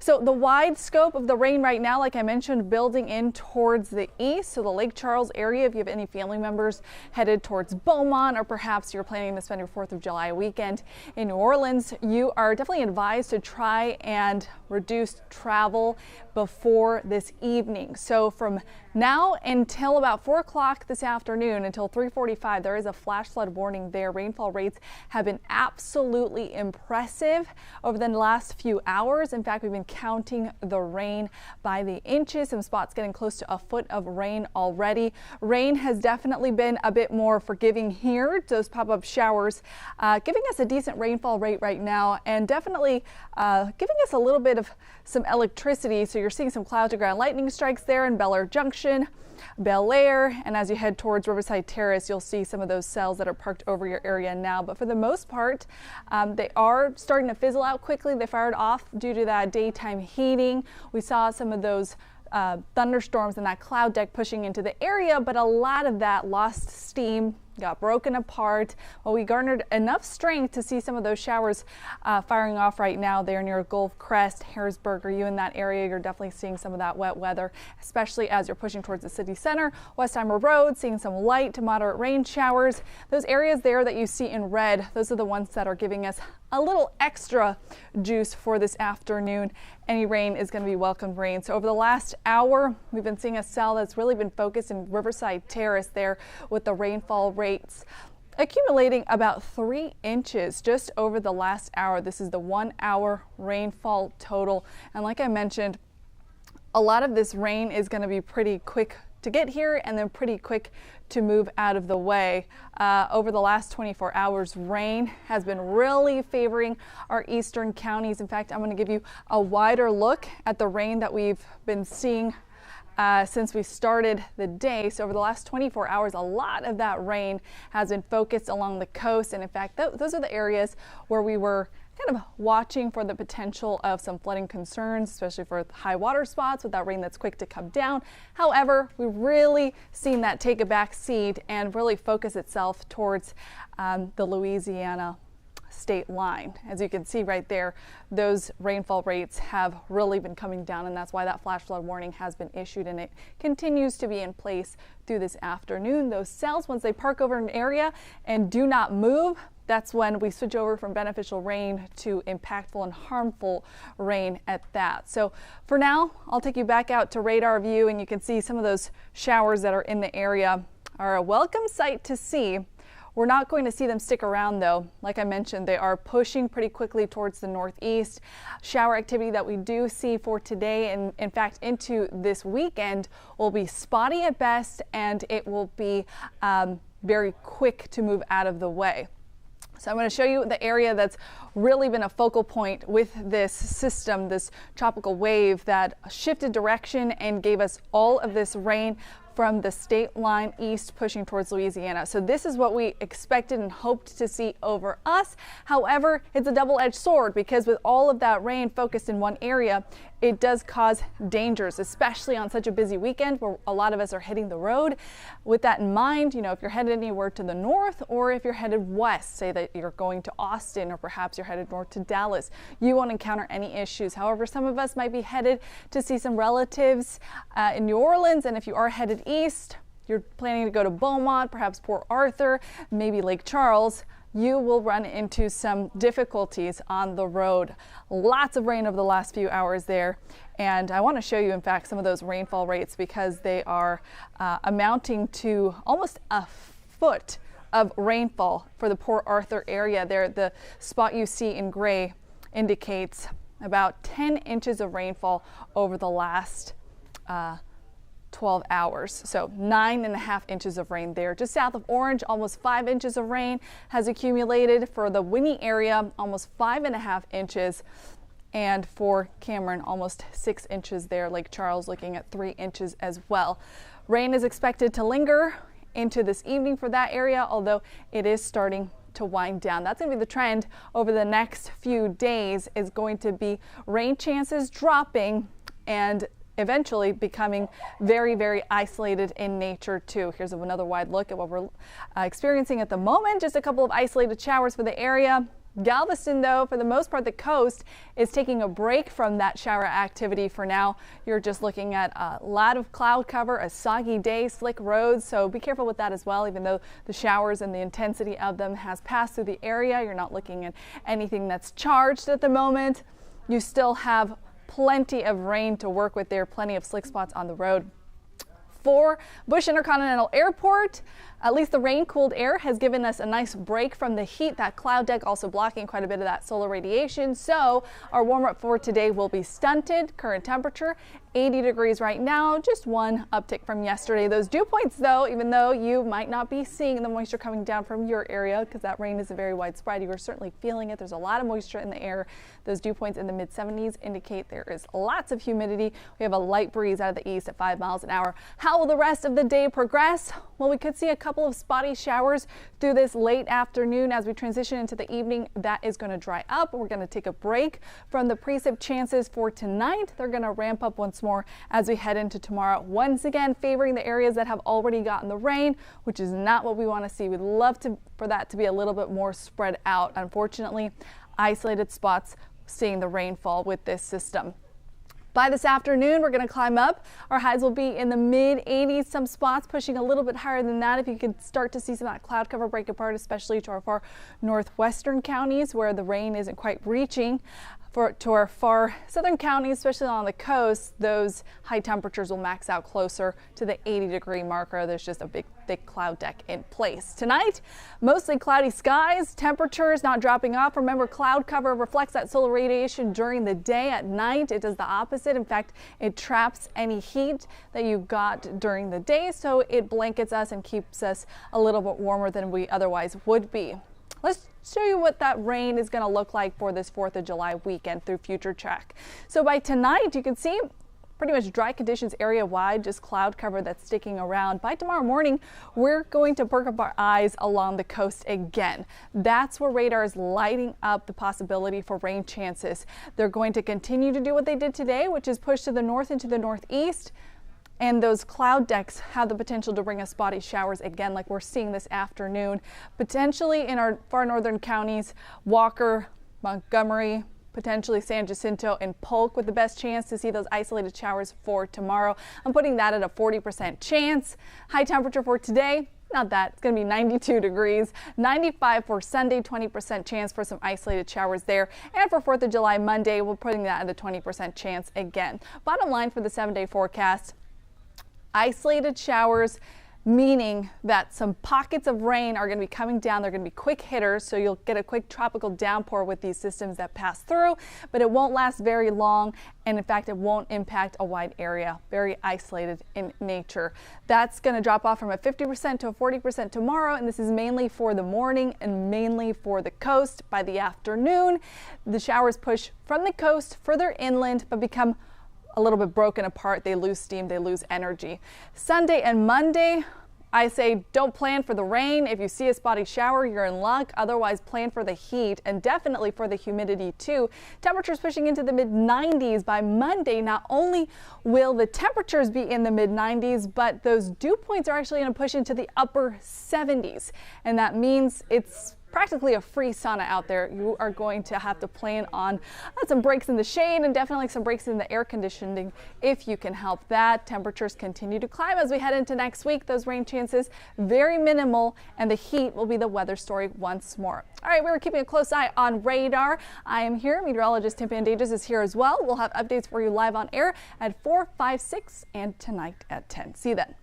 So the wide scope of the rain right now, like I mentioned, building in towards the east. So the Lake Charles area, if you have any family members headed towards Beaumont, or perhaps you're planning to spend your 4th of July weekend in New Orleans, you are definitely advised to try and reduce travel before this evening. So from now until about 4 o'clock this afternoon until 3:45, there is a flash flood warning there. Rainfall rates have been absolutely impressive over the last few hours. In fact, we've been counting the rain by the inches. Some spots getting close to a foot of rain already. Rain has definitely been a bit more forgiving here. Those pop-up showers giving us a decent rainfall rate right now, and definitely giving us a little bit of some electricity. So you're seeing some cloud to ground lightning strikes there in Bel Air Junction, Bel Air, and as you head towards Riverside Terrace, you'll see some of those cells that are parked over your area now. But for the most part, they are starting to fizzle out quickly. They fired off due to that daytime heating. We saw some of those thunderstorms and that cloud deck pushing into the area, but a lot of that lost steam, got broken apart. Well, we garnered enough strength to see some of those showers firing off right now there near Gulf Crest, Harrisburg. Are you in that area? You're definitely seeing some of that wet weather, especially as you're pushing towards the city center. Westheimer Road, seeing some light to moderate rain showers. Those areas there that you see in red, those are the ones that are giving us a little extra juice for this afternoon. Any rain is going to be welcome rain. So over the last hour, we've been seeing a cell that's really been focused in Riverside Terrace there with the rainfall rates accumulating about 3 inches just over the last hour. This is the 1 hour rainfall total. And like I mentioned, a lot of this rain is going to be pretty quick to get here and then pretty quick to move out of the way. Over the last 24 hours, rain has been really favoring our eastern counties. In fact, I'm going to give you a wider look at the rain that we've been seeing since we started the day. So over the last 24 hours, a lot of that rain has been focused along the coast. And in fact, those are the areas where we were kind of watching for the potential of some flooding concerns, especially for high water spots with that rain that's quick to come down. However, we've really seen that take a back seat and really focus itself towards the Louisiana state line. As you can see right there, those rainfall rates have really been coming down, and that's why that flash flood warning has been issued, and it continues to be in place through this afternoon. Those cells, once they park over an area and do not move, that's when we switch over from beneficial rain to impactful and harmful rain at that. So for now, I'll take you back out to radar view, and you can see some of those showers that are in the area are a welcome sight to see. We're not going to see them stick around though. Like I mentioned, they are pushing pretty quickly towards the northeast. Shower activity that we do see for today and in fact into this weekend will be spotty at best, and it will be very quick to move out of the way. So I'm going to show you the area that's really been a focal point with this system, this tropical wave that shifted direction and gave us all of this rain from the state line east pushing towards Louisiana. So this is what we expected and hoped to see over us. However, it's a double-edged sword because with all of that rain focused in one area, it does cause dangers, especially on such a busy weekend where a lot of us are hitting the road. With that in mind, you know, if you're headed anywhere to the north or if you're headed west, say that you're going to Austin or perhaps you're headed north to Dallas, you won't encounter any issues. However, some of us might be headed to see some relatives in New Orleans, and if you are headed east, you're planning to go to Beaumont, perhaps Port Arthur, maybe Lake Charles, you will run into some difficulties on the road. Lots of rain over the last few hours there. And I want to show you, in fact, some of those rainfall rates because they are amounting to almost a foot of rainfall for the Port Arthur area there. The spot you see in gray indicates about 10 inches of rainfall over the last 12 hours. So 9.5 inches of rain there. Just south of Orange, almost 5 inches of rain has accumulated. For the Winnie area, almost 5.5 inches. And for Cameron, almost 6 inches there. Lake Charles looking at 3 inches as well. Rain is expected to linger into this evening for that area, although it is starting to wind down. That's going to be the trend over the next few days, is going to be rain chances dropping and eventually becoming very, very isolated in nature too. Here's another wide look at what we're experiencing at the moment. Just a couple of isolated showers for the area. Galveston, though, for the most part, the coast is taking a break from that shower activity for now. You're just looking at a lot of cloud cover, a soggy day, slick roads, so be careful with that as well. Even though the showers and the intensity of them has passed through the area, you're not looking at anything that's charged at the moment. You still have plenty of rain to work with there, plenty of slick spots on the road. For Bush Intercontinental Airport, at least the rain-cooled air has given us a nice break from the heat. That cloud deck also blocking quite a bit of that solar radiation. So our warm-up for today will be stunted. Current temperature 80 degrees right now, just one uptick from yesterday. Those dew points, though, even though you might not be seeing the moisture coming down from your area because that rain is very widespread, you are certainly feeling it. There's a lot of moisture in the air. Those dew points in the mid-70s indicate there is lots of humidity. We have a light breeze out of the east at 5 miles an hour. How will the rest of the day progress? Well, we could see a couple of spotty showers through this late afternoon. As we transition into the evening, that is going to dry up. We're going to take a break from the precip chances for tonight. They're going to ramp up once more as we head into tomorrow. Once again, favoring the areas that have already gotten the rain, which is not what we want to see. We'd love for that to be a little bit more spread out. Unfortunately, isolated spots seeing the rainfall with this system. By this afternoon, we're going to climb up. Our highs will be in the mid-80s, some spots pushing a little bit higher than that. If you could start to see some of that cloud cover break apart, especially to our far northwestern counties where the rain isn't quite reaching. To our far southern counties, especially on the coast, those high temperatures will max out closer to the 80-degree marker. There's just a big, thick cloud deck in place. Tonight, mostly cloudy skies, temperatures not dropping off. Remember, cloud cover reflects that solar radiation during the day. At night, it does the opposite. In fact, it traps any heat that you got during the day, so it blankets us and keeps us a little bit warmer than we otherwise would be. Let's show you what that rain is going to look like for this 4th of July weekend through Future Track. So by tonight, you can see pretty much dry conditions area wide, just cloud cover that's sticking around. By tomorrow morning, we're going to perk up our eyes along the coast again. That's where radar is lighting up the possibility for rain chances. They're going to continue to do what they did today, which is push to the north and to the northeast. And those cloud decks have the potential to bring us spotty showers again, like we're seeing this afternoon, potentially in our far northern counties, Walker, Montgomery, potentially San Jacinto and Polk with the best chance to see those isolated showers for tomorrow. I'm putting that at a 40% chance. High temperature for today, not that. It's going to be 92 degrees, 95 for Sunday, 20% chance for some isolated showers there. And for 4th of July Monday, we're putting that at a 20% chance again. Bottom line for the 7-day forecast, isolated showers, meaning that some pockets of rain are going to be coming down. They're going to be quick hitters, so you'll get a quick tropical downpour with these systems that pass through, but it won't last very long, and in fact, it won't impact a wide area, very isolated in nature. That's going to drop off from a 50% to a 40% tomorrow, and this is mainly for the morning and mainly for the coast. By the afternoon, the showers push from the coast further inland, but become a little bit broken apart. They lose steam, they lose energy. Sunday and Monday, I say don't plan for the rain. If you see a spotty shower, you're in luck. Otherwise, plan for the heat and definitely for the humidity too. Temperatures pushing into the mid-90s by Monday. Not only will the temperatures be in the mid-90s, but those dew points are actually going to push into the upper 70s. And that means it's practically a free sauna out there. You are going to have to plan on some breaks in the shade and definitely some breaks in the air conditioning if you can help that. Temperatures continue to climb as we head into next week. Those rain chances very minimal, and the heat will be the weather story once more. All right, we're keeping a close eye on radar. I am here. Meteorologist Kim Castro is here as well. We'll have updates for you live on air at 4, 5, 6, and tonight at 10. See you then.